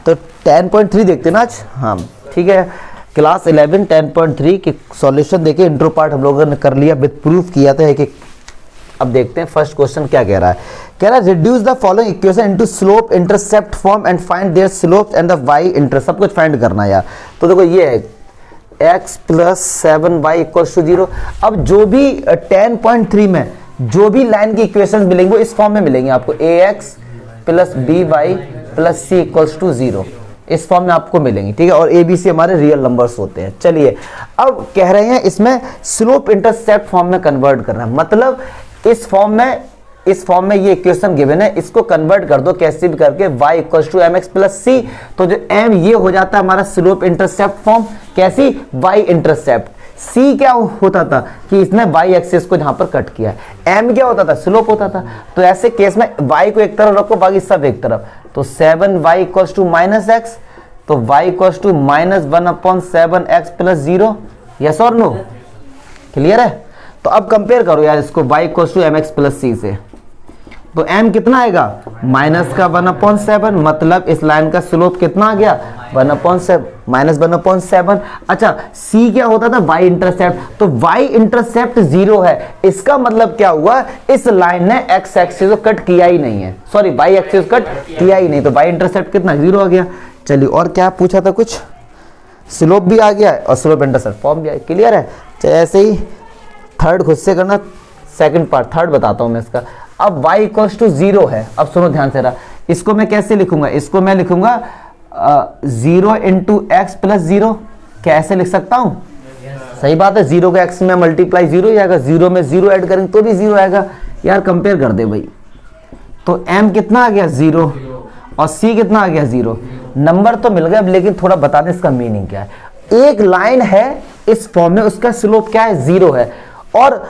तो 10.3 देखते ना आज, हाँ ठीक है, क्लास 11 10.3 की सॉल्यूशन देखे, इंट्रो पार्ट हम लोगों ने कर लिया, विद प्रूफ किया था कि। अब देखते हैं फर्स्ट क्वेश्चन क्या कह रहा है। कह रहा है reduce the following equation into slope intercept form and find their slope and the y intercept, सब कुछ फाइंड करना है यार। तो देखो ये है x plus 7y equals to 0। अब जो भी 10.3 में जो भी लाइन की इक्वेशन मिलेंगे वो इस फॉर्म में मिलेंगे आपको, ax plus by plus c equals to 0, इस फॉर्म में आपको मिलेंगे, ठीक है। और ए बी सी हमारे रियल नंबर्स होते हैं। चलिए अब कह रहे हैं इसमें स्लोप इंटरसेप्ट फॉर्म में कन्वर्ट करना है, मतलब इस फॉर्म में ये इक्वेशन गिवन है, इसको कन्वर्ट कर दो कैसे भी करके, y equals to mx plus c। तो जो m ये हो जाता है हमारा स्लोप इंटरसेप्ट फॉर्म, कैसी, y इंटरसेप्ट। c क्या होता था कि इसने y एक्सिस को जहां पर कट किया है, m क्या होता था, स्लोप होता था। तो ऐसे केस में y को एक तरफ रखो, बाकी सब एक तरफ, तो 7y equals to minus x, तो y equals to minus 1/7x plus 0, yes और नो, क्लियर है। तो अब कंपेयर करो यार इसको y equals to mx plus c से, तो m कितना आएगा, माइनस का 1/7, मतलब इस लाइन का स्लोप कितना आ गया, 1/7 माइनस 1/7। अच्छा c क्या होता था, y इंटरसेप्ट, तो y इंटरसेप्ट 0 है, इसका मतलब क्या हुआ, इस लाइन ने x एक्सिस को कट किया ही नहीं है, सॉरी y एक्सिस कट किया ही नहीं, तो y इंटरसेप्ट कितना 0 आ गया। चलिए और क्या पूछा था, कुछ स्लोप भी आ गया है और स्लोप इंटरसेप्ट फॉर्म भी आ गया, क्लियर है। चलिए ऐसे ही थर्ड खुद से करना, सेकंड पार्ट थर्ड बताता हूं मैं इसका। अब y इक्वल्स टू 0 है, अब सुनो ध्यान से रहा, इसको मैं कैसे लिखूंगा, इसको मैं लिखूंगा 0 इंटू एक्स प्लस 0, कैसे लिख सकता हूं, सही बात है, 0 का x में मल्टीप्लाई 0 ही आएगा, 0 में 0 ऐड करेंगे तो भी 0 आएगा। यार कंपेयर कर दे भाई, तो m कितना आ गया 0 और c कितना आ गया 0, नंबर तो मिल गया, लेकिन थोड़ा बता दें इसका मीनिंग क्या है। एक लाइन है इस फॉर्म में, उसका स्लोप क्या है, 0 है, और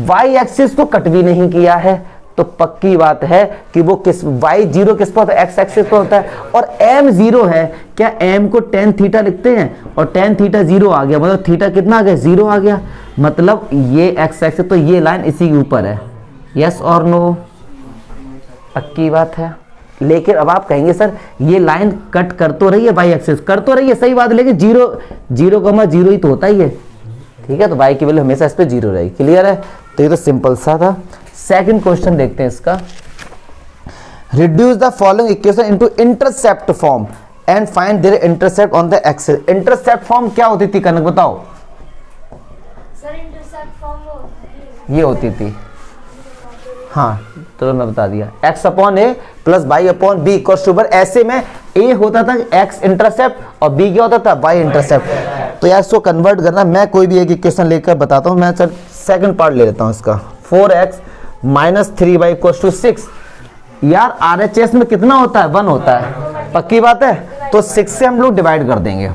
y एक्सिस को कट भी नहीं किया है, तो पक्की बात है कि वो किस y0 किस पर होता है, x एक्सिस पर होता है, और m 0 है, क्या m को tan थीटा लिखते हैं, और tan थीटा 0 आ गया, मतलब थीटा कितना आ गया, 0 आ गया, मतलब ये x एक्सिस, तो ये लाइन इसी के ऊपर है, यस और नो, पक्की बात है। लेकिन अब आप कहेंगे सर ये लाइन कट कर तो रही है, y एक्सिस कर तो रही है, सही बात है, लेकिन 0 ही तो होता ही है, ठीक है, तो y की वैल्यू हमेशा इस पे 0 रहेगी, क्लियर है। तो ये तो सिंपल सा था। सेकंड क्वेश्चन देखते हैं इसका, reduce the following equation into intercept form and find their intercept on the axis. Intercept form क्या होती थी कनक, बताओ सर, इंटरसेप्ट फॉर्म ये होती थी, हाँ तो मैं बता दिया, x upon A plus y upon B equals to बर, ऐसे में a होता था x इंटरसेप्ट और b क्या होता था, y इंटरसेप्ट। तो यार इसको कन्वर्ट करना, मैं कोई भी एक इक्वेशन लेकर बताता हूँ, मैं चल सेकंड पार्ट ले लेता हूँ इसका, 4x minus 3y equals to 6। यार RHS में कितना होता है, 1 होता है, पक्की बात है, तो 6 से हम लोग डिवाइड कर देंगे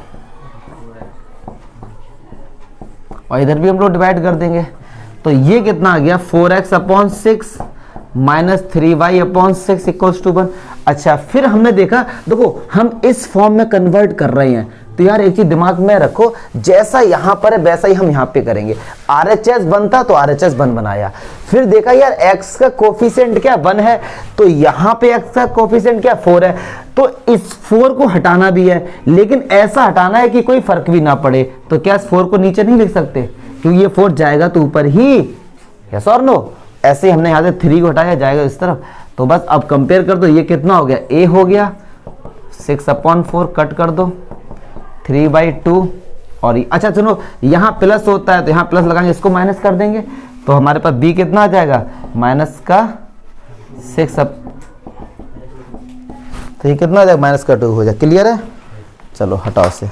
और इधर भी हम लोग डिवाइड कर देंगे, तो ये कितना आ गया 4x upon 6 minus 3y upon 6 equals to 1। अच्छा फिर हमने देखा, देखो हम इस फॉर्म में कन्वर्ट कर रहे हैं, तो यार एक चीज दिमाग में रखो, जैसा यहां पर है वैसा ही हम यहां पे करेंगे। RHS बनता तो RHS बन बनाया, फिर देखा यार x का कोफिशिएंट क्या 1 है, तो यहां पे x का कोफिशिएंट क्या 4 है, तो इस 4 को हटाना भी है, लेकिन ऐसा हटाना है कि कोई फर्क भी ना पड़े, तो क्या इस 4 को नीचे नहीं लिख सकते, क्योंकि ये 4 जाएगा तो ऊपर ही, यस और नो। ऐसे ही हमने यहाँ से 3 को हटाया, जाएगा इस तरफ, तो बस अब कंपेयर कर दो, ये कितना हो गया, a हो गया 6/4, कट कर दो 3/2, और अच्छा सुनो यहाँ प्लस होता है तो यहाँ प्लस लगाएंगे, इसको माइनस कर देंगे, तो हमारे पास b कितना आ जाएगा, माइनस का 6, तो ये कितना आ जाएगा, माइनस का 2 हो जाए, क्लियर है। चलो हटाओ से,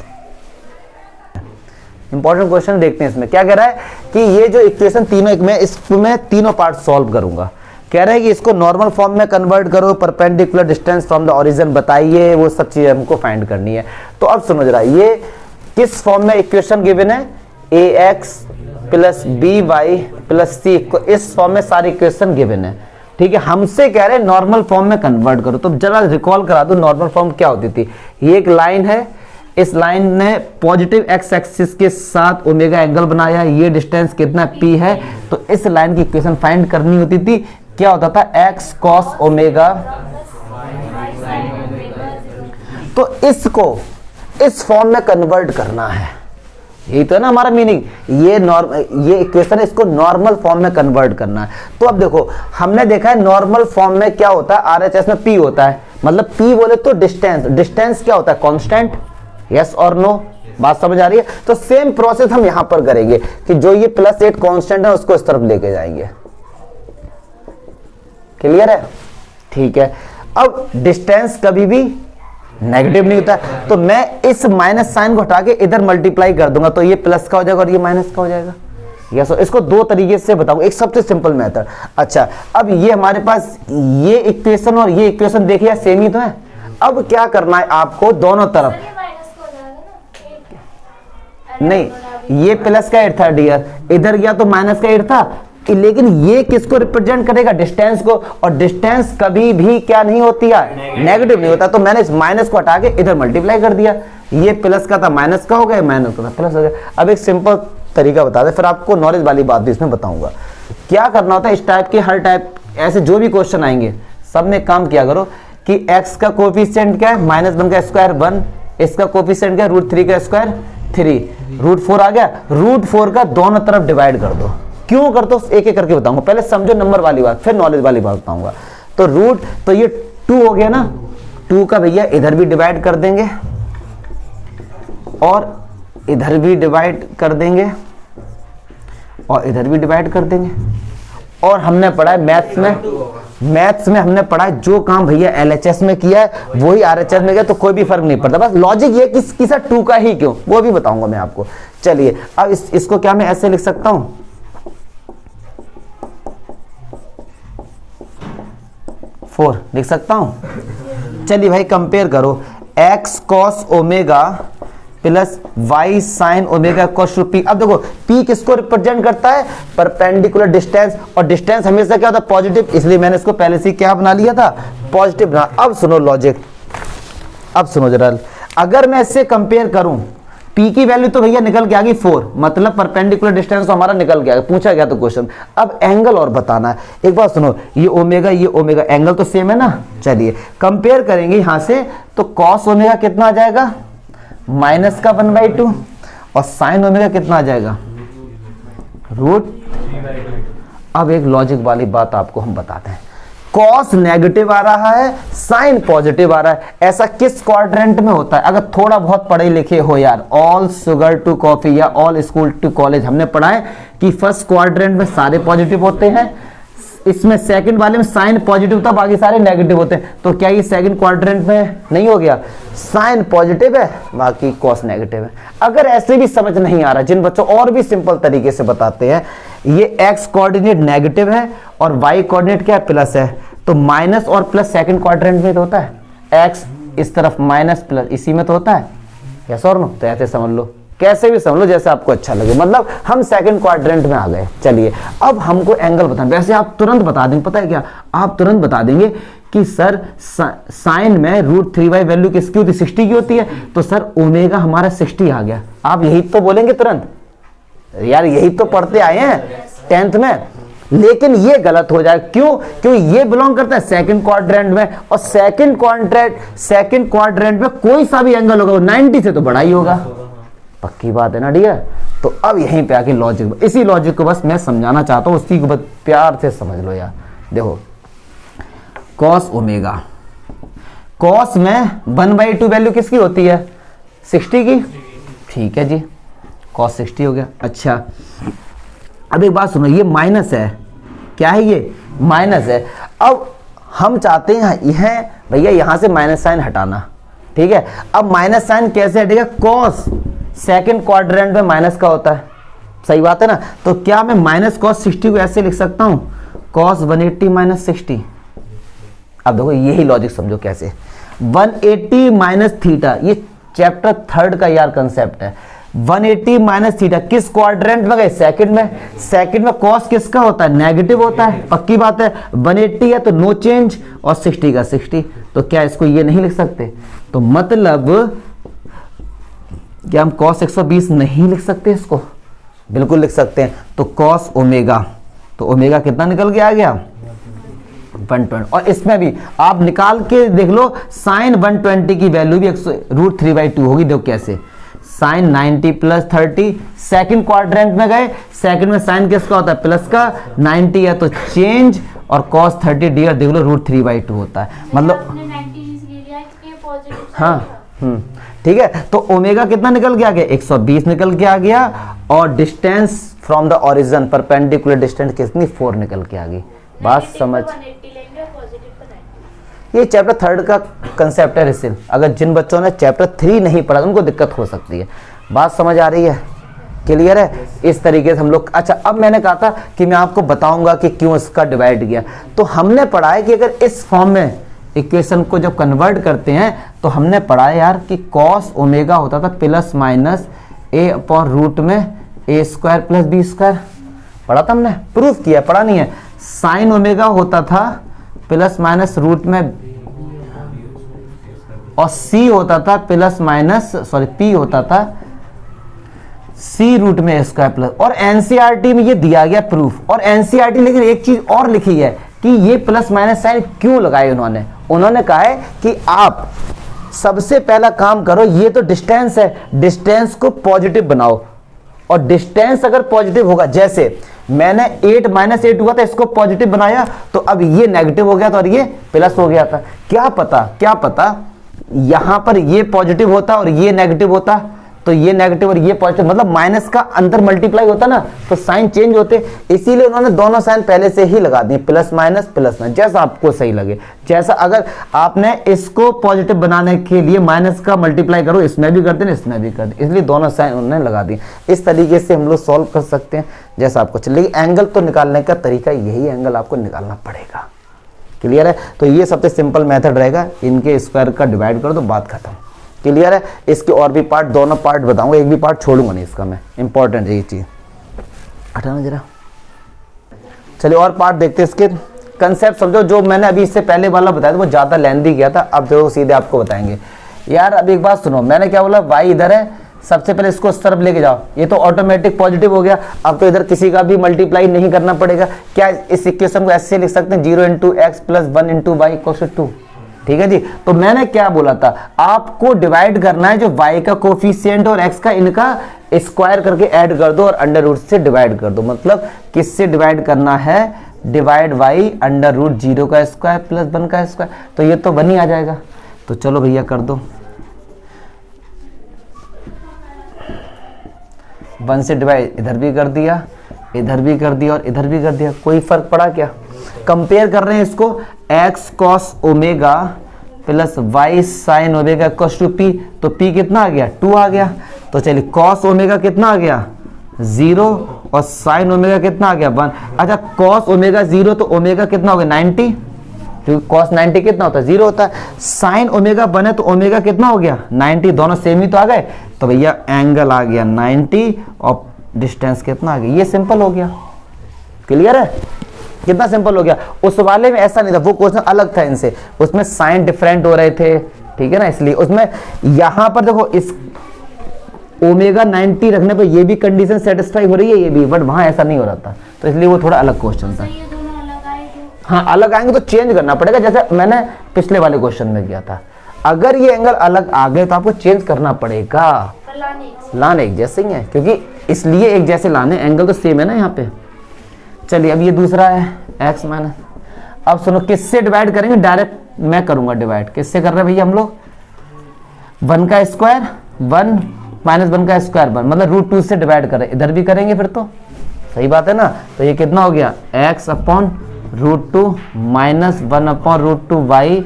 इंपॉर्टेंट क्वेश्चन देखते हैं। इसमें क्या कह रहा है कि ये जो इक्वेशन तीनों, मैं इसमें तीनों पार्ट सॉल्व करूंगा। कह रहे हैं कि इसको नॉर्मल फॉर्म में कन्वर्ट करो, perpendicular distance from the origin बताइए, वो सब चीजें हमको फाइंड करनी है। तो अब सुनो जरा, ये किस फॉर्म में इक्वेशन गिवन है, ax plus by plus c, इस फॉर्म में सारी इक्वेशन गिवन है, ठीक है। हमसे कह रहे हैं नॉर्मल फॉर्म में कन्वर्ट करो, तो जरा रिकॉल करा दो नॉर्मल फॉर्म क्या होती थी। ये एक लाइन है, इस लाइन ने पॉजिटिव x एक्सिस के साथ ओमेगा एंगल बनाया, ये डिस्टेंस कितना p है, तो इस लाइन की इक्वेशन फाइंड करनी होती थी, क्या होता था x cos ओमेगा। तो इसको इस फॉर्म में कन्वर्ट करना है, यही तो है ना हमारा मीनिंग। ये इक्वेशन इसको नॉर्मल फॉर्म में कन्वर्ट करना है। तो अब देखो हमने देखा है नॉर्मल फॉर्म में क्या होता है, आरएचएस में पी होता है, मतलब पी बोले तो डिस्टेंस क्या होता है, कांस्टेंट। यस और नो, बात समझ आ रही है। तो सेम प्रोसेस हम यहां पर करेंगे कि जो ये +8 कांस्टेंट है उसको इस तरफ लेके जाएंगे। क्लियर है? ठीक है। अब डिस्टेंस कभी भी नेगेटिव नहीं होता है, तो मैं इस माइनस साइन को हटा के इधर मल्टीप्लाई कर दूंगा, तो ये प्लस का हो जाएगा और ये माइनस का हो जाएगा। यस, इसको दो तरीके से बताऊंगा, एक सबसे सिंपल मेथड। अच्छा, अब ये हमारे पास ये इक्वेशन और ये इक्वेशन देखिए सेम ही तो है। अब क्या करना है आपको, दोनों तरफ नहीं, ये प्लस का 8 था डियर, इधर गया तो माइनस का 8 था, लेकिन ये किसको रिप्रेजेंट करेगा, डिस्टेंस को, और डिस्टेंस कभी भी क्या नहीं होती है, नेगेटिव नहीं होता। तो मैंने इस माइनस को हटा के इधर मल्टीप्लाई कर दिया, ये प्लस का था माइनस का हो गया, माइनस का था प्लस हो गया। अब एक सिंपल तरीका बता दे, फिर आपको नॉलेज वाली बात भी इसमें बताऊंगा। क्या करना होता है, इस टाइप के हर टाइप ऐसे जो भी क्वेश्चन आएंगे सब में काम किया करो कि x का कोफिशिएंट क्या है, -1 का स्क्वायर 1, इसका कोफिशिएंट क्या है, √3 का स्क्वायर 3, √4 आ गया, √4 का दोनों तरफ डिवाइड कर दो। क्यों करते हो एक एक करके बताऊंगा, पहले समझो नंबर वाली बात, फिर नॉलेज वाली बात बताऊंगा। तो ये 2 हो गया ना, 2 का भैया इधर भी डिवाइड कर देंगे और इधर भी डिवाइड कर देंगे और इधर भी डिवाइड कर देंगे। और हमने पढ़ा है मैथ्स में हमने पढ़ा है जो काम भैया LHS में किया है वही RHS में किया, तो कोई भी फर्क नहीं पड़ता। बस लॉजिक ये कि किसा 2 का ही क्यों, वो भी बताऊंगा मैं आपको। चलिए अब इसको क्या मैं ऐसे लिख सकता हूं, 4 लिख सकता हूं। चलिए भाई कंपेयर करो, x cos omega plus y sin omega cos p। अब देखो p किसको रिप्रेजेंट करता है, परपेंडिकुलर डिस्टेंस, और डिस्टेंस हमेशा क्या होता है, पॉजिटिव, इसलिए मैंने इसको पहले से क्या बना लिया था, पॉजिटिव बना। अब सुनो लॉजिक, अब सुनो जरा, अगर मैं इससे कंपेयर करूं, p की वैल्यू तो भैया निकल के आ गई 4, मतलब परपेंडिकुलर डिस्टेंस तो हमारा निकल गया, पूछा गया तो क्वेश्चन। अब एंगल और बताना है, एक बात सुनो, ये ओमेगा एंगल तो सेम है ना। चलिए कंपेयर करेंगे यहां से, तो cos ओमेगा कितना आ जाएगा, -1/2, और sin ओमेगा कितना आ जाएगा, √। अब एक लॉजिक वाली बात आपको हम बताते हैं, cos नेगेटिव आ रहा है, sin पॉजिटिव आ रहा है, ऐसा किस क्वाड्रेंट में होता है। अगर थोड़ा बहुत पढ़े लिखे हो यार, ऑल शुगर टू कॉफी या ऑल स्कूल टू कॉलेज, हमने पढ़ा है कि फर्स्ट क्वाड्रेंट में सारे पॉजिटिव होते हैं, इसमें सेकंड वाले में साइन पॉजिटिव था, बाकी सारे नेगेटिव होते हैं। तो क्या ये सेकंड क्वाड्रेंट में नहीं हो गया, साइन पॉजिटिव है बाकी कॉस नेगेटिव है। अगर ऐसे भी समझ नहीं आ रहा, जिन बच्चों और भी सिंपल तरीके से बताते हैं, ये एक्स कोऑर्डिनेट नेगेटिव है और वाई कोऑर्डिनेट क्या प्लस है, तो माइनस और प्लस सेकंड क्वाड्रेंट में तो होता है, एक्स इस तरफ माइनस प्लस इसी में तो होता है, यस और नो। तो ऐसे समझ लो, कैसे भी समझ लो जैसे आपको अच्छा लगे, मतलब हम सेकंड क्वाड्रेंट में आ गए। चलिए अब हमको एंगल बताना, वैसे आप तुरंत बता देंगे, पता है क्या, आप तुरंत बता देंगे कि सर साइन में √3y वैल्यू किसकी होती है, 60 की होती है, तो सर ओमेगा हमारा 60 आ गया। आप यही तो बोलेंगे तुरंत, यार यही तो पढ़ते आए हैं 10th में, लेकिन ये गलत हो जाए। क्यों? क्योंकि ये बिलोंग करता है सेकंड क्वाड्रेंट में, और सेकंड क्वाड्रेंट में कोई सा भी एंगल होगा वो 90 से तो बड़ा ही होगा, पक्की बात है ना डियर। तो अब यहीं पे आके लॉजिक, इसी लॉजिक को बस मैं समझाना चाहता हूं, उसी को बस प्यार से समझ लो यार। देखो कॉस ओमेगा, कॉस में 1/2 वैल्यू किसकी होती है, 60 की, ठीक है जी, कॉस 60 हो गया। अच्छा अब एक बात सुनो, ये माइनस है, क्या है ये, माइनस है। अब हम चाहते हैं यह भैया यहां से माइनस साइन हटाना, ठीक है। अब माइनस साइन कैसे हटेगा, कॉस सेकंड क्वाड्रेंट में माइनस का होता है, सही बात है ना। तो क्या मैं माइनस कॉस 60 को ऐसे लिख सकता हूं, कॉस 180 माइनस 60। अब देखो यही लॉजिक समझो कैसे, 180 माइनस थीटा, ये चैप्टर 3 का यार कंसेप्ट है। 180 माइनस थीटा किस क्वाड्रेंट में गए, सेकंड में। सेकंड में कॉस किसका होता है, नेगेटिव होता है, पक्की बात है। 180 है तो नो चेंज, और 60 का 60, तो क्या इसको ये नहीं लिख सकते, तो मतलब क्या हम cos 120 नहीं लिख सकते इसको, बिल्कुल लिख सकते हैं। तो cos ओमेगा, तो ओमेगा कितना निकल के आ गया, 120। और इसमें भी आप निकाल के देख लो, साइन 120 की वैल्यू भी √3/2 होगी। देखो कैसे, साइन 90 प्लस 30, सेकंड क्वाड्रेंट में गए, सेकंड में साइन किसका होता है, प्लस का, 90 है तो चेंज, और कॉस 30 डियर देख लो √3/2 होता है। मतलब हाँ ठीक है। तो ओमेगा कितना निकल के आ गया, 120 निकल के आ गया, और distance from the origin perpendicular distance कितनी, 4 निकल के आ गई। बात समझ, ये चैप्टर 3 का कंसेप्ट है रिसिल। अगर जिन बच्चों ने चैप्टर 3 नहीं पढ़ा उनको दिक्कत हो सकती है। बात समझ आ रही है, क्लियर है। इस तरीके से हम लोग, अच्छा अब मैंने कहा था कि मैं आपको बताऊंगा कि क्यों इसका डिवाइड किया। तो हमने पढ़ा है कि अगर इस फॉर्म में इक्वेशन को जब कन्वर्ट करते हैं तो हमने पढ़ा है यार कि कॉस ओमेगा होता था plus minus a upon root में a² प्लस b²। पढ़ा था हमने, प्रूफ किया, पढ़ा नहीं है। साइन ओमेगा होता था प्लस माइनस रूट में, और c होता था प्लस माइनस p होता था c रूट में a² प्लस। और एनसीईआरटी में ये दिया गया प्रूफ। और एनसीईआरटी लेकिन एक चीज और लिखी है कि ये प्लस माइनस साइन क्यों लगाए उन्होंने कहा है कि आप सबसे पहला काम करो, ये तो डिस्टेंस है, डिस्टेंस को पॉजिटिव बनाओ। और डिस्टेंस अगर पॉजिटिव होगा, जैसे मैंने 8 - 8 हुआ था, इसको पॉजिटिव बनाया तो अब ये नेगेटिव हो गया था और ये प्लस हो गया था। क्या पता यहां पर ये पॉजिटिव होता और ये नेगेटिव होता, तो ये नेगेटिव और ये पॉजिटिव, मतलब माइनस का अंदर मल्टीप्लाई होता ना, तो साइन चेंज होते। इसीलिए उन्होंने दोनों साइन पहले से ही लगा दिए, प्लस माइनस, जैसा आपको सही लगे। जैसा अगर आपने इसको पॉजिटिव बनाने के लिए माइनस का मल्टीप्लाई करो, इसमें भी कर देना, इसमें भी कर दे, इसलिए दोनों साइन उन्होंने लगा दिए। इस तरीके से हम लोग सॉल्व कर सकते हैं जैसा आपको चले। लेकिन एंगल तो निकालने का तरीका यही, एंगल आपको निकालना पड़ेगा। क्लियर है। तो ये सबसे सिंपल मेथड रहेगा, इनके स्क्वायर का डिवाइड कर दो, बात खत्म। क्लियर है। इसके और भी पार्ट, दोनों पार्ट बताऊंगा, एक भी पार्ट छोड़ूंगा नहीं इसका मैं, इंपॉर्टेंट है ये चीज। हटाना जरा, चलिए और पार्ट देखते हैं। इसके कंसेप्ट समझो, जो मैंने अभी इससे पहले वाला बताया था वो ज्यादा लेंथी किया था, अब जो सीधे आपको बताएंगे। यार अब एक बात सुनो, मैंने क्या बोला, y इधर है, सबसे पहले इसको इस तरफ लेके जाओ, ये तो ऑटोमेटिक पॉजिटिव हो गया। अब तो इधर किसी का भी मल्टीप्लाई नहीं करना पड़ेगा। क्या इस इक्वेशन को ऐसे लिख सकते हैं, 0 × x + 1 × y = 2। ठीक है जी। तो मैंने क्या बोला था, आपको डिवाइड करना है जो y का कोफिशिएंट और x का, इनका स्क्वायर करके ऐड कर दो और अंडर रूट से डिवाइड कर दो। मतलब किससे डिवाइड करना है, डिवाइड y √0 का स्क्वायर प्लस 1 का स्क्वायर, तो ये तो 1 ही आ जाएगा। तो चलो भैया कर दो, 1 से डिवाइड इधर भी कर दिया, इधर भी कर दिया और इधर भी कर दिया। कोई फर्क पड़ा क्या? कंपेयर कर रहे हैं इसको, x cos omega plus y sin omega = p, तो p कितना आ गया, 2 आ गया। तो चलिए cos ओमेगा कितना आ गया, 0, और sin ओमेगा कितना आ गया, 1। अच्छा cos ओमेगा 0, तो ओमेगा कितना हो गया, 90, क्योंकि cos 90 कितना होता है, 0 होता है। sin ओमेगा 1 है तो ओमेगा कितना हो गया, 90, दोनों सेम ही तो आ गए। तो भैया एंगल आ गया 90 और डिस्टेंस कितना आ गया, ये सिंपल हो गया। क्लियर है, कितना सिंपल हो गया। उस वाले में ऐसा नहीं था, वो क्वेश्चन अलग था इनसे, उसमें साइन डिफरेंट हो रहे थे, ठीक है ना, इसलिए उसमें यहाँ पर देखो इस ओमेगा 90 रखने पर ये भी कंडीशन सेटिस्फाई हो रही है, ये भी, बट वहां ऐसा नहीं हो रहा था, तो इसलिए वो थोड़ा अलग क्वेश्चन था। हाँ अलग आएंगे तो चेंज करना पड़ेगा, जैसे मैंने पिछले वाले क्वेश्चन में किया था। अगर ये एंगल अलग आ गए तो आपको चेंज करना पड़ेगा, लाने एक जैसे ही है, क्योंकि इसलिए एक जैसे लाने, एंगल तो सेम है ना यहाँ पे। चलिए अब ये दूसरा है x माइनस, अब सुनो किससे डिवाइड करेंगे, डायरेक्ट मैं करूंगा डिवाइड। किससे कर रहे हैं भैया हम लोग, 1 का स्क्वायर 1 - 1 का स्क्वायर 1, मतलब √2 से डिवाइड कर रहे हैं, इधर भी करेंगे फिर तो सही बात है ना। तो ये कितना हो गया, x upon √2 minus 1 upon √2 y,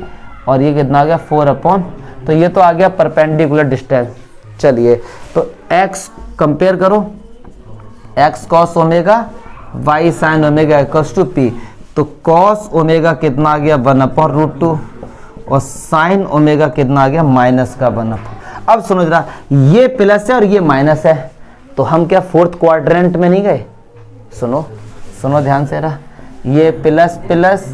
और ये कितना आ गया 4 अपॉन, तो ये तो आ गया परपेंडिकुलर डिस्टेंस। चलिए तो x कंपेयर करो, x cos omega y sin omega = p, तो cos ओमेगा कितना आ गया 1 अपॉन √2 और sin ओमेगा कितना आ गया माइनस का 1 अपॉन। अब सुनो जरा, ये प्लस है और ये माइनस है, तो हम क्या 4th क्वाड्रेंट में नहीं गए, सुनो सुनो ध्यान से रहा, ये plus plus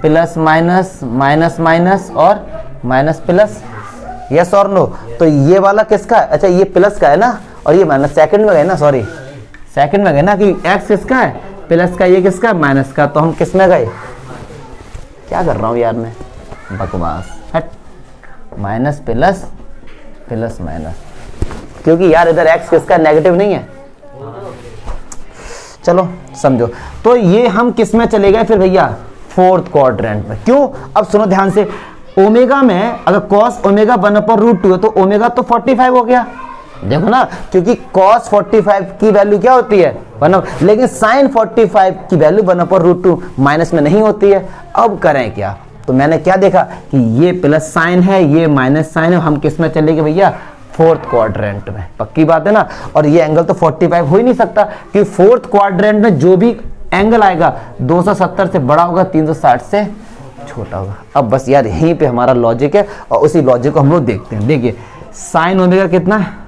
plus minus minus minus और माइनस प्लस, यस और नो। तो ये वाला किसका है, अच्छा ये प्लस का है ना, और ये माइनस, सेकंड में गए ना, सॉरी सेकंड में गए ना, कि x किसका है, प्लस का, ये किसका है, माइनस का, तो हम किस में गए, क्या कर रहा हूँ यार मैं, बकवास, हट। माइनस प्लस प्लस माइनस, क्योंकि यार इधर x किसका नेगेटिव नहीं है। चलो समझो, तो ये हम किस में चले गए फिर भैया, फोर्थ क्वाड्रेंट में। क्यों, अब सुनो ध्यान से, ओमेगा में अगर कॉस ओमेगा 1/√2 है तो ओमेगा तो 45 हो गया, देखो ना, क्योंकि कॉस 45 की वैल्यू क्या होती है 1, लेकिन साइन 45 की वैल्यू 1/√2 माइनस में नहीं होती है। अब करें क्या, तो मैंने क्या देखा कि ये प्लस साइन है, ये माइनस साइन है, हम किस में चले गए भैया, फोर्थ क्वाड्रेंट में। पक्की बात है ना, और ये एंगल तो 45 हो ही नहीं सकता, क्योंकि फोर्थ क्वाड्रेंट में जो भी एंगल आएगा 270 से बड़ा होगा, 360 से छोटा होगा। अब बस यार यहीं पे हमारा लॉजिक है, और उसी लॉजिक को हम लोग देखते हैं। देखिए साइन ओमेगा कितना है,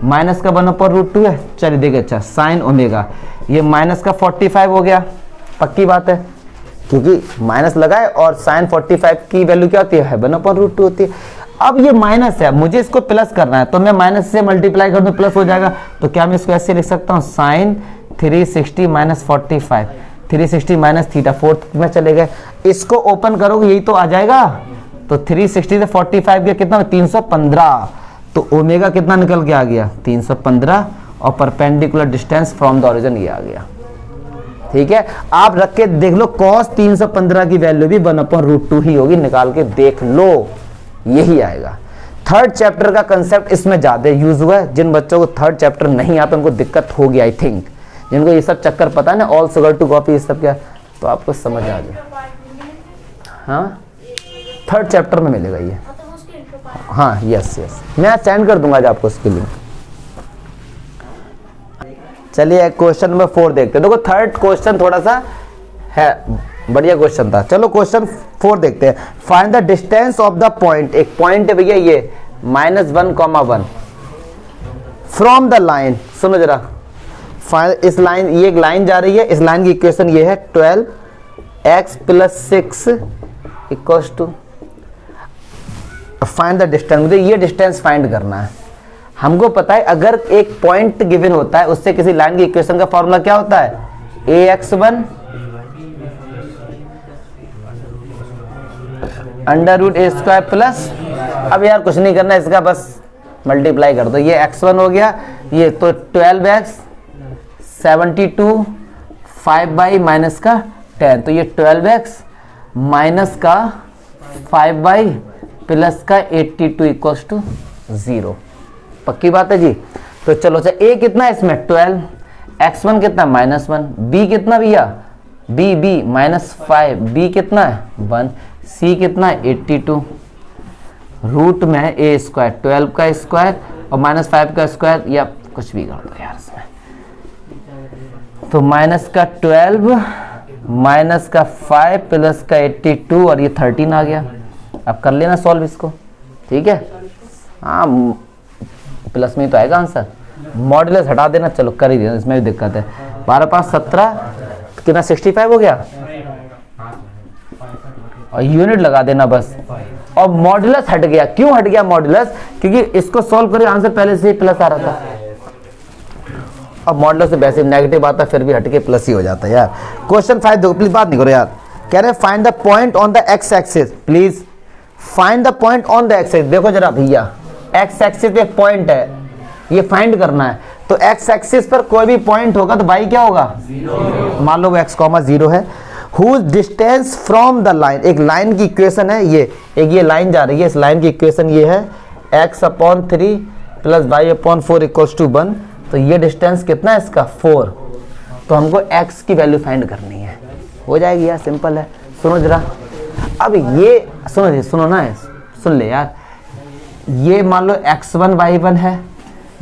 माइनस का 1/√2 है। चलिए देखिए, अच्छा साइन ओमेगा ये माइनस का 45 हो गया। पक्की बात है, क्योंकि माइनस लगाए और साइन 45 की वैल्यू क्या होती है 1/√2 होती है। अब ये माइनस है, मुझे इसको प्लस करना है, तो मैं माइनस से मल्टीप्लाई कर दूं, प्लस हो जाएगा। तो क्या मैं इसको ऐसे लिख सकता हूँ, sine 360 minus 45, 360 minus theta, fourth में चले गए। इसको ओपन करोगे यही तो आ जाएगा, तो 360 से 45 के कितना 315, तो ओमेगा कितना निकल के आ गया 315, और perpendicular distance from the origin ये आ गया। ठीक है, आप रख के देख लो, कॉस 315 की वैल्यू भी 1/√2 ही होगी, निकाल के देख लो, यही आएगा। थर्ड चैप्टर का कंसेप्ट इसमें ज्यादा यूज हुआ है। जिन बच्चों को थर्ड चैप्टर नहीं आता उनको दिक्कत होगी, आई थिंक, जिनको ये सब चक्कर पता है ना, ऑल शुगर टू कॉफी, ये सब क्या, तो आपको समझ आ जाए। हाँ, थर्ड चैप्टर में मिलेगा ये। हाँ यस यस, मैं सेंड कर दूंगा आज आपको उसकी लिंक। चलिए क्वेश्चन नंबर 4 देखते हैं। देखो थर्ड क्वेश्चन थोड़ा सा है, बढ़िया क्वेश्चन था। चलो क्वेश्चन 4 देखते हैं। Find the distance of the point, एक पॉइंट है भैया ये -1,1 फ्रॉम द लाइन। सुनो जरा, इस लाइन, ये एक लाइन जा रही है, इस लाइन की इक्वेशन ये है 12x + 6 = फाइंड द डिस्टेंस। मुझे ये डिस्टेंस फाइंड करना है। हमको पता है अगर एक पॉइंट गिवन होता है उससे किसी लाइन की इक्वेशन का फॉर्मूला क्या होता है, ax1 √a² प्लस, अब यार कुछ नहीं करना इसका, बस मल्टीप्लाई कर दो। ये x1 हो गया, ये तो 12x 72 5 माइनस का 10, तो ये 12x माइनस का 5 प्लस का 82 = 0। पक्की बात है जी। तो चलो अच्छा, a कितना है इसमें 12, x1 कितना -1, b कितना भैया b -5, b कितना है 1, c कितना है 82, रूट में है a², 12 का स्क्वायर और -5 का स्क्वायर, या कुछ भी कर दो यार इसमें। तो माइनस का 12 माइनस का 5 प्लस का 82 और ये 13 आ गया। अब कर लेना सॉल्व इसको, ठीक है। हाँ प्लस में तो आएगा आंसर, मॉडुलस हटा देना, चलो कर ही देना, इसमें भी दिक्कत है। 12 5 17 कितना 65 हो गया, और यूनिट लगा देना बस, और मॉडुलस हट गया। क्यों हट गया मॉडुलस, क्योंकि इसको सॉल्व करें आंसर पहले से ही प्लस आ रहा था। अब मॉडुलस से वैसे नेगेटिव आता फिर भी हट के प्लस ही हो जाता है यार। क्वेश्चन 5 देखो, प्लीज बात नहीं करो यार। कह रहे find the point on the x axis, please find the point on the axis. देखो जरा भैया, एक्स एक्सिस पे एक पॉइंट है, ये फाइंड करना है। तो एक्स एक्सिस पर कोई भी पॉइंट होगा तो y क्या होगा 0। मान लो x, 0 है। Whose distance from the line, एक लाइन की इक्वेशन है ये, एक ये लाइन जा रही है, इस लाइन की इक्वेशन ये है x/3 + y/4 = 1। तो ये डिस्टेंस कितना है इसका 4। तो हमको x की वैल्यू फाइंड करनी है, हो जाएगी यार, सिंपल है। सुनो जरा, अब ये सुनो ना, सुन ले यार। ये मान लो x1 y1 है,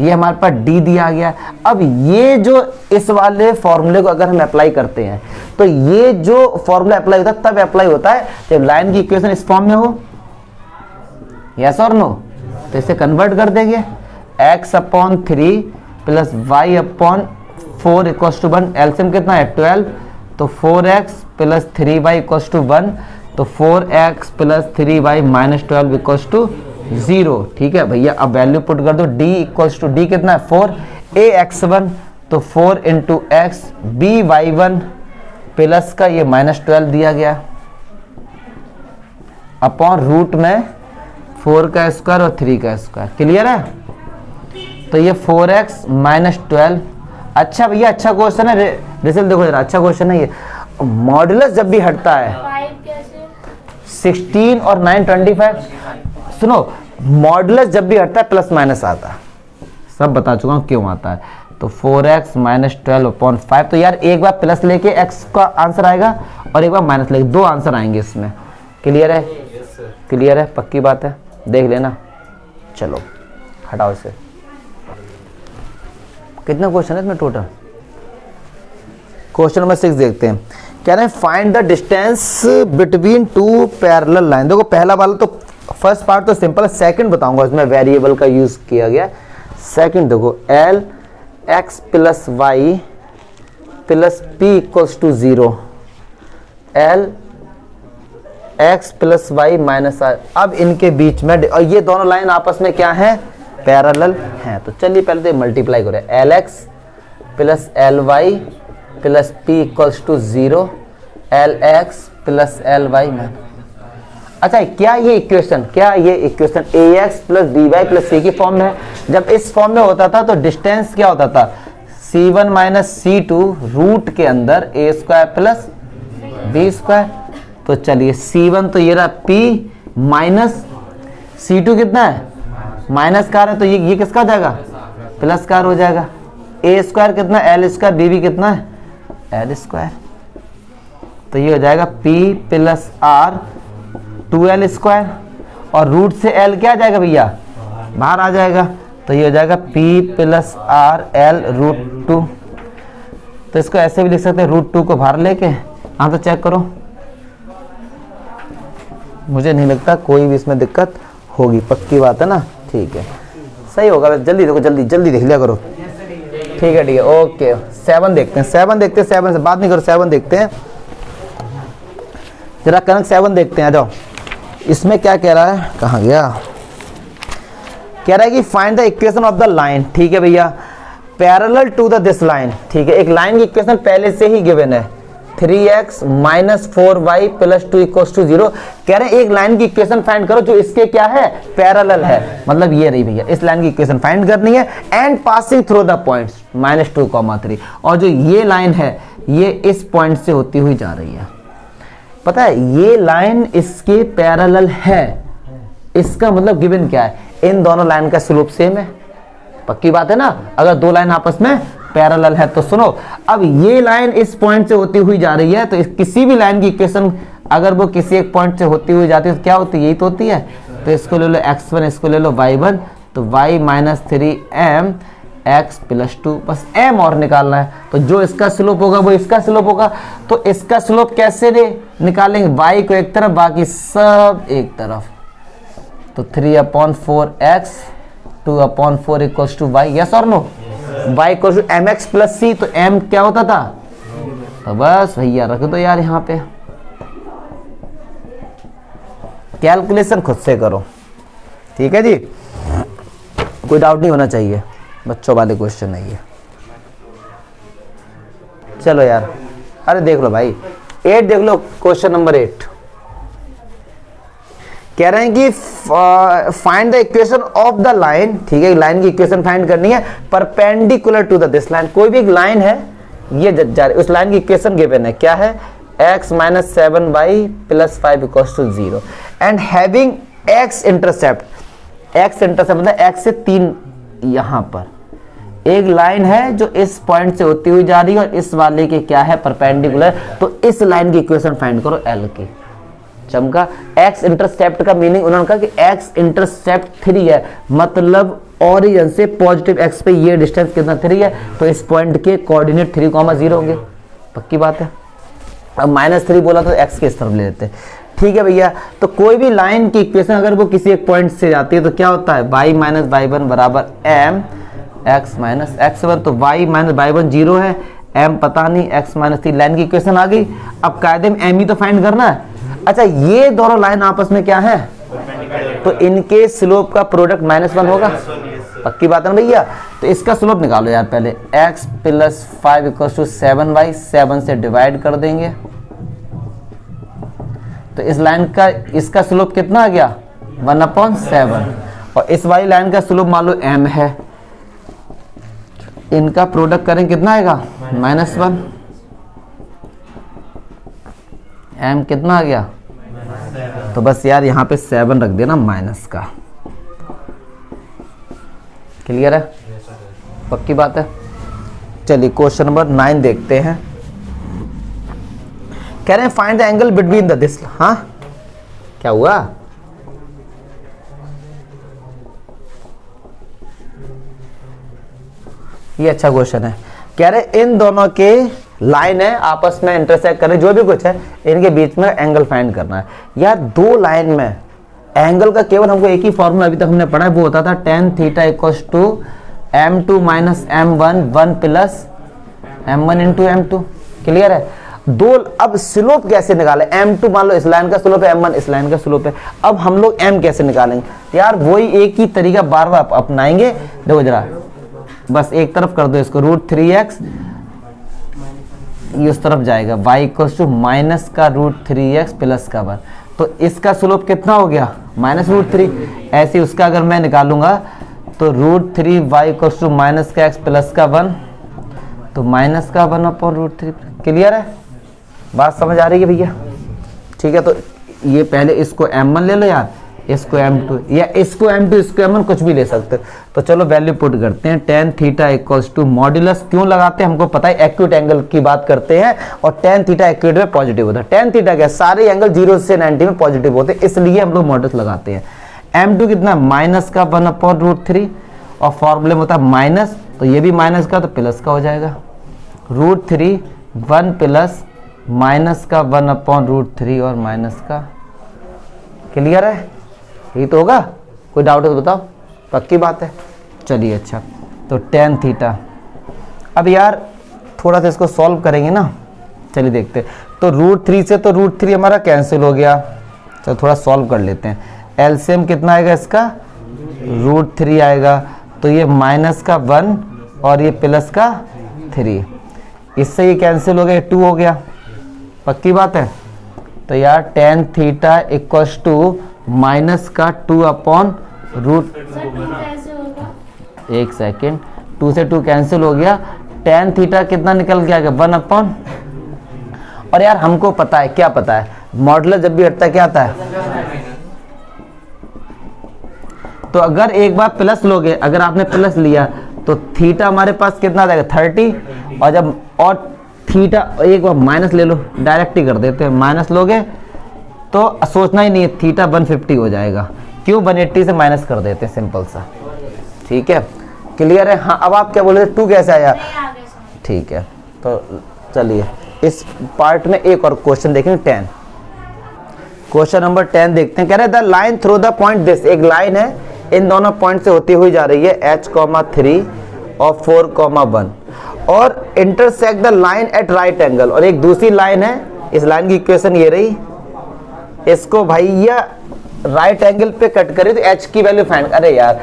ये हमारे पास d दिया गया। अब ये जो इस वाले फॉर्मूले को अगर हम अप्लाई करते हैं, तो ये जो फॉर्मूला अप्लाई होता है तब अप्लाई होता है जब लाइन की इक्वेशन इस फॉर्म में हो, यस और नो। तो इसे कन्वर्ट कर देंगे, x/3 + y/4 = 1। एलसीएम कितना है 12, तो 4x + 3y = 1, तो 4x + 3y - 12 = 0। ठीक है भैया, अब वैल्यू पुट कर दो, d = d कितना है 4, ax1 तो 4 × x, by1 प्लस का ये -12 दिया गया, अपॉन रूट में 4 का स्क्वायर और 3 का स्क्वायर। क्लियर है? तो ये 4x माइनस 12। अच्छा भैया, अच्छा क्वेश्चन है। रिजल्ट देखो जरा, अच्छा क्वेश्चन है ये। मॉडुलस जब भी हटता है 5 कैसे? 16 और 9 25। सुनो, मॉडुलस जब भी हटता है प्लस माइनस आता है, सब बता चुका हूँ क्यों आता है। तो 4x माइनस 12 अपॉन 5। तो यार एक बार प्लस लेके x का आंसर आएगा और एक बार माइनस लेके, दो आंसर आएंगे इसमें। क्लियर है? क्लियर है, पक्की बात है, देख लेना। चलो हटाओ इसे। कितना क्वेश्चन है इसमें टोटल? क्वेश्चन नंबर 6 देखते हैं। कह रहे हैं find the distance between two parallel line. देखो पहला वाला तो फर्स्ट पार्ट तो सिंपल है, सेकंड बताऊंगा इसमें वेरिएबल का यूज किया गया। सेकंड देखो, l x plus y plus P equals to 0, L x plus y minus R. अब इनके बीच में, और ये दोनों लाइन आपस में क्या है? पैरेलल हैं। तो चलिए पहले तो मल्टीप्लाई करें, L x plus L Y plus P equals to 0, L x plus L Y minus. अच्छा, क्या ये equation A X plus B Y plus C की फॉर्म में है? जब इस फॉर्म में होता था तो डिस्टेंस क्या होता था? C1 माइनस C2 रूट के अंदर ए स्क्वायर प्लस बी स्क्वायर। तो चलिए C1 तो ये रहा P माइनस C2 कितना है? माइनस कार है, तो ये किसका हो जाएगा? प्लस कार हो जाएगा। ए स्क्वायर कितना? L square. बी भी कितना है? L square. तो ये हो जाएगा P plus R 2l square, और रूट से l क्या आ जाएगा भैया? बाहर आ जाएगा। तो ये हो जाएगा P plus R l root 2। तो इसको ऐसे भी लिख सकते हैं, रूट 2 को बाहर लेके। हाँ तो चेक करो, मुझे नहीं लगता कोई भी इसमें दिक्कत होगी, पक्की बात है ना? ठीक है, सही होगा। जल्दी देखो, जल्दी देख लिया करो। ठीक है ओके। 7 देखते हैं, 7 से बात नहीं करो, 7 देखते हैं जरा। कनक 7 देखते हैं, आ जाओ। इसमें क्या कह रहा है? कहाँ गया? कह रहा है कि find the equation of the line. ठीक है भैया, parallel to the this line. ठीक है, एक लाइन की इक्वेशन पहले से ही गिवन है, 3x minus 4y plus 2 equals to 0। कह रहे हैं एक लाइन की इक्वेशन फाइंड करो जो इसके क्या है? पैरेलल है। मतलब ये रही भैया, इस लाइन की इक्वेशन फाइंड करनी है। And passing through the points -2, 3। और जो ये लाइन है ये इस पॉइंट से होती हुई जा रही है। पता है ये लाइन इसके पैरेलल है, इसका मतलब गिवन क्या है? इन दोनों लाइन का स्लोप सेम है। पक्की बात है ना? अगर दो लाइन आपस में पैरेलल है तो सुनो, अब ये लाइन इस पॉइंट से होती हुई जा रही है, तो किसी भी लाइन की इक्वेशन अगर वो किसी एक पॉइंट से होती हुई जाती है तो क्या होती है? यही तो होती है। तो इसको ले लो x1, इसको ले लो y1, तो y minus 3m x plus 2, बस m और निकालना है। तो जो इसका स्लोप होगा वो इसका स्लोप होगा। तो इसका स्लोप कैसे निकालेंगे? y को एक तरफ, बाकी सब एक तरफ। तो 3/4x 2/4 equals to y। Yes और no? y equals to mx plus c। तो m क्या होता था? तो बस भैया रख दो यार, यहाँ पे कैलकुलेशन खुद से करो। ठीक है जी, कोई डाउट नहीं होना चाहिए, बच्चों वाले क्वेश्चन है ये। चलो यार, अरे देख लो भाई, 8 देख लो, क्वेश्चन नंबर 8 कह रहे हैं कि find the equation of the line. ठीक है, लाइन की इक्वेशन फाइंड करनी है perpendicular to the this line. कोई भी एक लाइन है, ये जा रही, उस लाइन की इक्वेशन गिवन है, क्या है? x minus 7y plus 5 equals to 0 and having x intercept. x intercept मतलब x से 3 यहाँ पर एक लाइन है जो इस पॉइंट से होती हुई जा रही है और इस वाले के क्या है? परपेंडिकुलर। तो इस लाइन की इक्वेशन फाइंड करो l की। चमका। x इंटरसेप्ट का मीनिंग उन्होंने कहा कि x इंटरसेप्ट 3 है, मतलब ओरिजिन से पॉजिटिव x पे ये डिस्टेंस कितना? 3 है। तो इस पॉइंट के कोऑर्डिनेट 3,0 होंगे। पक्की बात है। अब -3 बोला तो x के इस तरफ ले लेते हैं। ठीक है भैया, तो कोई भी लाइन की इक्वेशन अगर वो किसी एक पॉइंट से जाती है तो क्या होता है? y माइनस y1 बराबर m x माइनस x1। तो y माइनस y1 0 है, m पता नहीं, x माइनस 3। लाइन की इक्वेशन आ गई। अब कायदे में m ही तो फाइंड करना है। अच्छा, ये दोनों लाइन आपस में क्या है? तो इनके स्लोप का प्रोडक्ट -1 होगा। पक्की बात है ना भैया? तो इसका स्लोप निकालो यार पहले। x plus 5 equals to 7y, 7 से डिवाइड कर देंगे तो इस लाइन का इसका स्लोप कितना आ गया 1/7, और इस वाली लाइन का स्लोप मान लो m है, इनका प्रोडक्ट करें कितना आएगा -1, m कितना आ गया, तो बस यार यहाँ पे 7 रख देना माइनस का। क्लियर है, पक्की बात है। चलिए क्वेश्चन नंबर 9 देखते हैं। कह रहे हैं find the angle between the this, हाँ क्या हुआ, ये अच्छा क्वेश्चन है। कह रहे इन दोनों के लाइन है आपस में इंटरसेक्ट करें, जो भी कुछ है इनके बीच में एंगल फाइंड करना है। यार दो लाइन में एंगल का केवल हमको एक ही फॉर्मूला अभी तक हमने पढ़ा है, वो होता था tan theta equals to m2 minus m1 1 plus m1 into m2। Clear है। दो, अब स्लोप कैसे निकाले, m2 मान लो इस लाइन का स्लोप है, m1 इस लाइन का स्लोप है, अब हम लोग m कैसे निकालेंगे। यार वही एक ही तरीका बार बार अपनाएंगे। देखो जरा, बस एक तरफ कर दो इसको, √3x ये उस तरफ जाएगा, y इक्वल्स टू माइनस का √3x प्लस का 1, तो इसका स्लोप कितना हो गया -√3। ऐसे उसका अगर मैं निकालूंगा तो √3y इक्वल्स टू माइनस का x प्लस का 1, तो माइनस का 1/√3। क्लियर है, बात समझ आ रही है भैया। ठीक है, तो ये पहले इसको m1 ले लो यार, इसको m2, या इसको m2 इसको m1, कुछ भी ले सकते हो। तो चलो वैल्यू पुट करते हैं। tan theta equals to modulus क्यों लगाते हैं, हमको पता है एक्यूट एंगल की बात करते हैं, और tan थीटा एक्यूट में पॉजिटिव होता है। tan थीटा क्या, सारे एंगल 0 से 90 में पॉजिटिव होते हैं, इसलिए हम लोग मॉड्यूलस लगाते हैं। m2 कितना, माइनस का 1/√3, और फॉर्मूले में होता है माइनस, तो ये भी माइनस का तो प्लस का हो जाएगा, √3 1 प्लस माइनस का 1/√3 और माइनस का। क्लियर है, यही तो होगा, कोई डाउट है तो बताओ, पक्की बात है। चलिए अच्छा, तो tan थीटा, अब यार थोड़ा सा इसको सॉल्व करेंगे ना, चलिए देखते। तो √3 से तो √3 हमारा कैंसिल हो गया, चलो थोड़ा सॉल्व कर लेते हैं। एलसीएम कितना आएगा इसका, √3 आएगा, तो ये माइनस का 1 और ये प्लस का 3, इससे ये कैंसिल हो गया, 2 हो गया, पक्की बात है। तो यार tan theta equals to minus का 2/√, एक सेकेंड, 2 से 2 कैंसिल हो गया, tan थीटा कितना निकल गया 1/, और यार हमको पता है, क्या पता है, मॉडुलस जब भी हटता है क्या आता है, तो अगर एक बार प्लस लोगे, अगर आपने प्लस लिया तो थीटा हमारे पास कितना आ जाएगा 30, और जब और थीटा एक बार माइनस ले लो, डायरेक्ट ही कर देते हैं, माइनस लोगे तो सोचना ही नहीं है, थीटा 150 हो जाएगा। क्यों, 180 से माइनस कर देते हैं, सिंपल सा। ठीक है, क्लियर है। हाँ, अब आप क्या बोले थे, 2 कैसे आया, ठीक है। तो चलिए इस पार्ट में एक और क्वेश्चन देखेंगे, 10, क्वेश्चन नंबर 10 देखते हैं। कह रहे the line through the point this, एक लाइन है इन दोनों पॉइंट से होती हुई जा रही है h,3 और 4,1, और intersect the line at right angle, और एक दूसरी लाइन है, इस लाइन की इक्वेशन ये रही, इसको भैया राइट एंगल पे कट करें तो h की वैल्यू फाइंड। अरे यार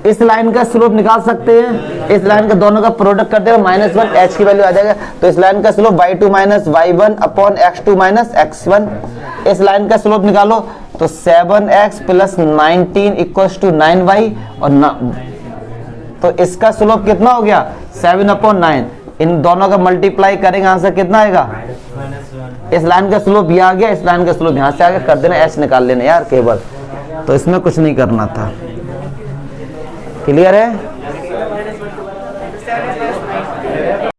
इस लाइन का स्लोप निकाल सकते हैं, इस लाइन का दोनों का प्रोडक्ट कर देगा -1, h की वैल्यू आ जाएगा, तो इस लाइन का slope y2 minus y1 upon x2 minus x1। इस लाइन का स्लोप निकालो तो 7x plus 19 equals to 9y, और तो इसका स्लोप कितना हो गया 7/9, इन दोनों का मल्टीप्लाई करेंगे, आंसर कितना आएगा, इस लाइन का स्लोप ये आ गया, इस लाइन का स्लोप यहाँ से आ गया, कर देना, h निकाल लेना यार केवल, तो इसमें कुछ नहीं करना था। क्लियर है,